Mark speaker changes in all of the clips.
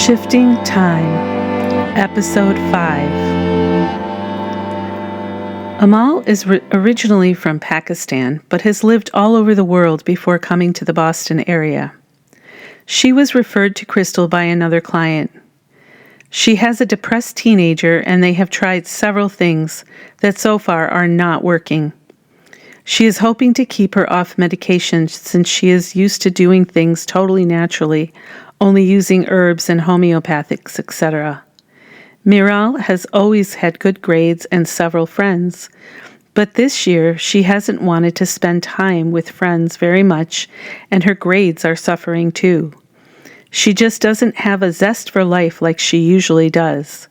Speaker 1: Shifting Time, Episode 5. Amal is originally from Pakistan, but has lived all over the world before coming to the Boston area. She was referred to Crystal by another client. She has a depressed teenager, and they have tried several things that so far are not working. She is hoping to keep her off medication since she is used to doing things totally naturally, only using herbs and homeopathics, etc. Miral has always had good grades and several friends, but this year she hasn't wanted to spend time with friends very much, and her grades are suffering too. She just doesn't have a zest for life like she usually does.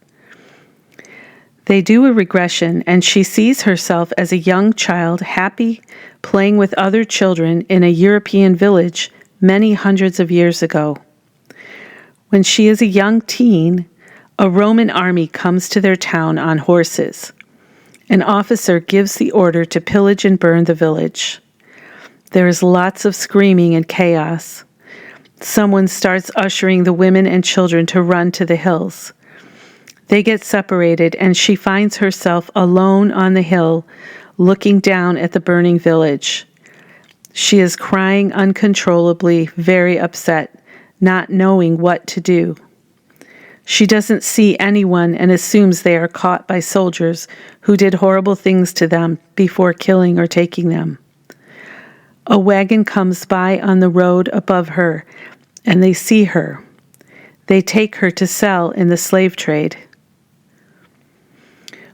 Speaker 1: They do a regression, and she sees herself as a young child happy playing with other children in a European village many hundreds of years ago. When she is a young teen, a Roman army comes to their town on horses. An officer gives the order to pillage and burn the village. There is lots of screaming and chaos. Someone starts ushering the women and children to run to the hills. They get separated, and she finds herself alone on the hill, looking down at the burning village. She is crying uncontrollably, very upset, not knowing what to do. She doesn't see anyone and assumes they are caught by soldiers who did horrible things to them before killing or taking them. A wagon comes by on the road above her, and they see her. They take her to sell in the slave trade.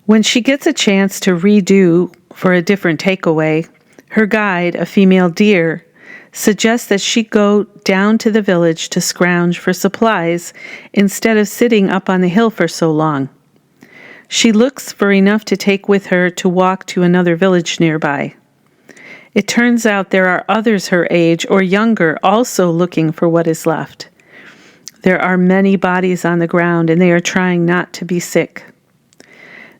Speaker 1: When she gets a chance to redo for a different takeaway, her guide, a female deer, suggests that she go down to the village to scrounge for supplies instead of sitting up on the hill for so long. She looks for enough to take with her to walk to another village nearby. It turns out there are others her age or younger also looking for what is left. There are many bodies on the ground, and they are trying not to be sick.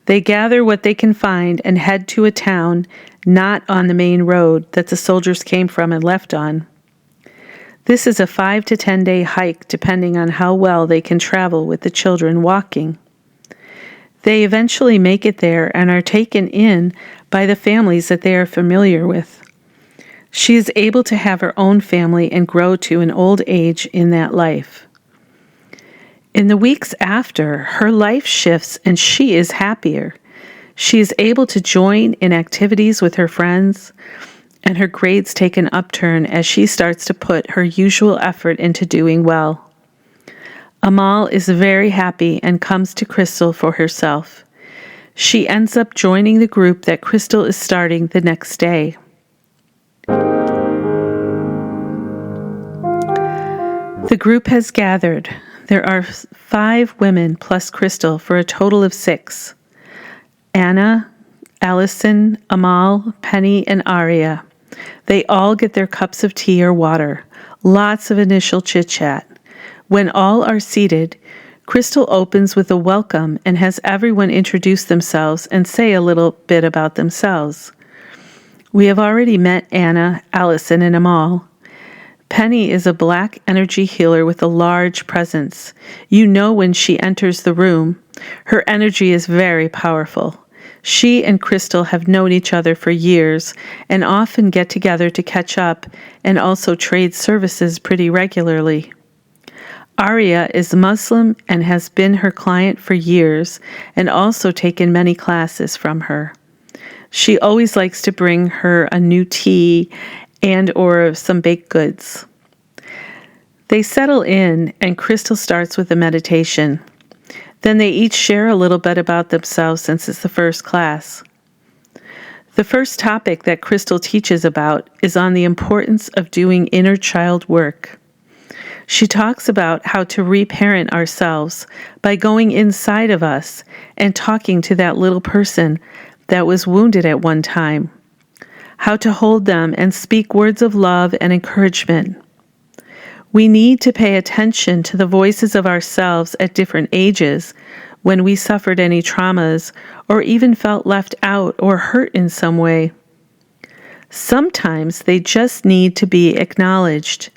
Speaker 1: They gather what they can find and head to a town not on the main road that the soldiers came from and left on. This is a 5 to 10 day hike depending on how well they can travel with the children walking. They eventually make it there and are taken in by the families that they are familiar with. She is able to have her own family and grow to an old age in that life. In the weeks after, her life shifts and she is happier. She is able to join in activities with her friends, and her grades take an upturn as she starts to put her usual effort into doing well. Amal is very happy and comes to Crystal for herself. She ends up joining the group that Crystal is starting the next day. The group has gathered. There are 5 women plus Crystal for a total of 6. Anna, Allison, Amal, Penny, and Aria. They all get their cups of tea or water. Lots of initial chit-chat. When all are seated, Crystal opens with a welcome and has everyone introduce themselves and say a little bit about themselves. We have already met Anna, Allison, and Amal. Penny is a black energy healer with a large presence. You know when she enters the room. Her energy is very powerful. She and Crystal have known each other for years and often get together to catch up and also trade services pretty regularly. Aria is Muslim and has been her client for years and also taken many classes from her. She always likes to bring her a new tea and or some baked goods. They settle in, and Crystal starts with a meditation. Then they each share a little bit about themselves since it's the first class. The first topic that Crystal teaches about is on the importance of doing inner child work. She talks about how to reparent ourselves by going inside of us and talking to that little person that was wounded at one time. How to hold them and speak words of love and encouragement. We need to pay attention to the voices of ourselves at different ages when we suffered any traumas or even felt left out or hurt in some way. Sometimes they just need to be acknowledged,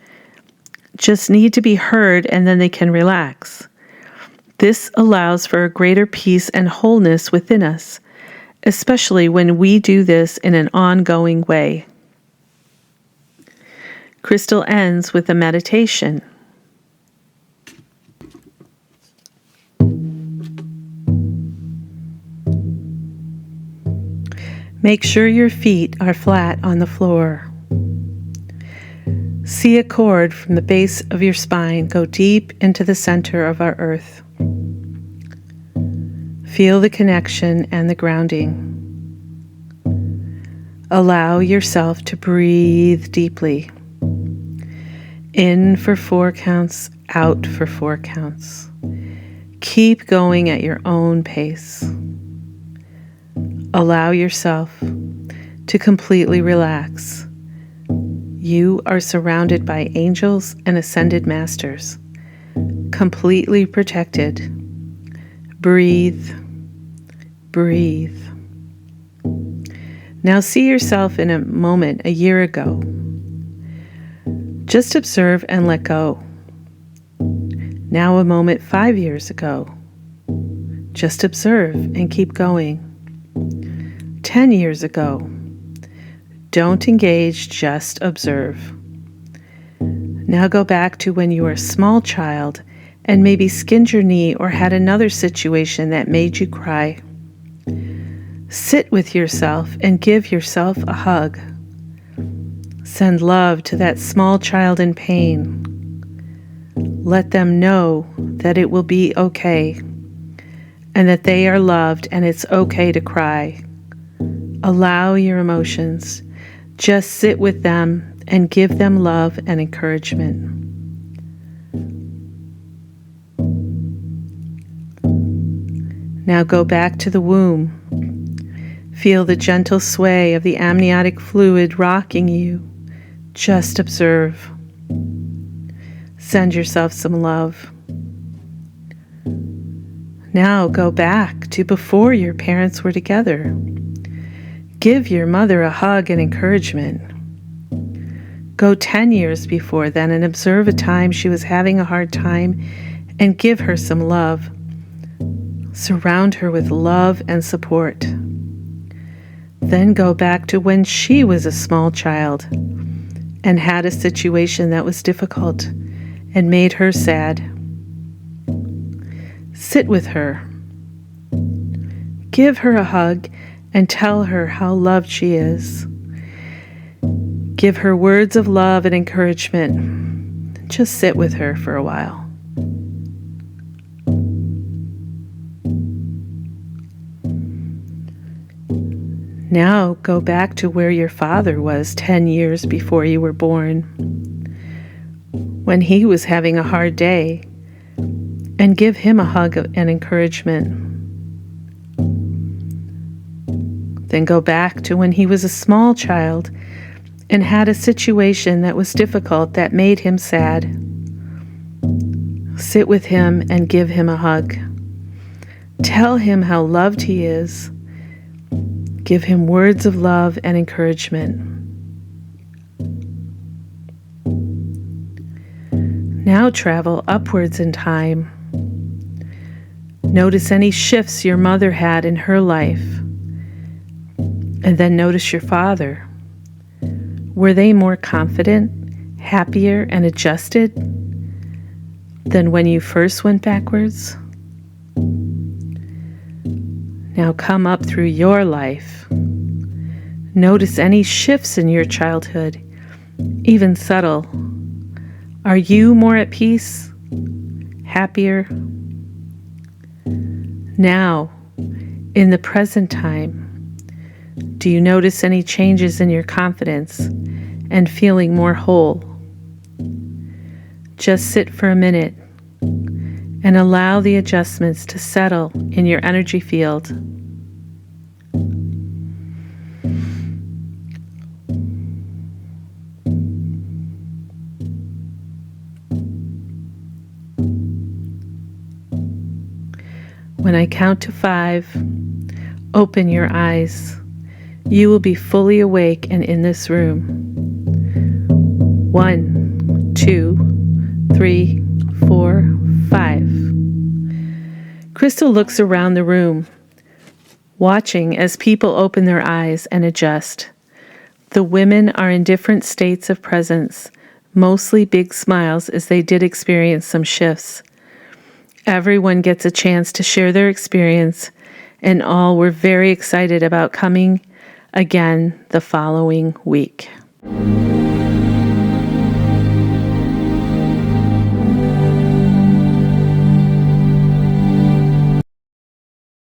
Speaker 1: just need to be heard, and then they can relax. This allows for a greater peace and wholeness within us, especially when we do this in an ongoing way. Crystal ends with a meditation. Make sure your feet are flat on the floor. See a cord from the base of your spine go deep into the center of our earth. Feel the connection and the grounding. Allow yourself to breathe deeply. In for 4 counts, out for 4 counts. Keep going at your own pace. Allow yourself to completely relax. You are surrounded by angels and ascended masters, completely protected. Breathe, breathe. Now see yourself in a moment a year ago. Just observe and let go. Now a moment 5 years ago. Just observe and keep going. 10 years ago. Don't engage, just observe. Now go back to when you were a small child and maybe skinned your knee or had another situation that made you cry. Sit with yourself and give yourself a hug. Send love to that small child in pain. Let them know that it will be okay and that they are loved and it's okay to cry. Allow your emotions. Just sit with them and give them love and encouragement. Now go back to the womb. Feel the gentle sway of the amniotic fluid rocking you. Just observe. Send yourself some love. Now go back to before your parents were together. Give your mother a hug and encouragement. Go 10 years before then and observe a time she was having a hard time and give her some love. Surround her with love and support. Then go back to when she was a small child and had a situation that was difficult and made her sad. Sit with her. Give her a hug and tell her how loved she is. Give her words of love and encouragement. Just sit with her for a while. Now go back to where your father was 10 years before you were born, when he was having a hard day, and give him a hug and encouragement. Then go back to when he was a small child and had a situation that was difficult that made him sad. Sit with him and give him a hug. Tell him how loved he is. Give him words of love and encouragement. Now travel upwards in time. Notice any shifts your mother had in her life. And then notice your father. Were they more confident, happier, and adjusted than when you first went backwards? Now come up through your life. Notice any shifts in your childhood, even subtle. Are you more at peace, happier? Now, in the present time, do you notice any changes in your confidence and feeling more whole? Just sit for a minute and allow the adjustments to settle in your energy field. When I count to 5, open your eyes. You will be fully awake and in this room. 1, 2, 3, 4, 5. Crystal looks around the room, watching as people open their eyes and adjust. The women are in different states of presence, mostly big smiles as they did experience some shifts. Everyone gets a chance to share their experience, and all were very excited about coming again the following week.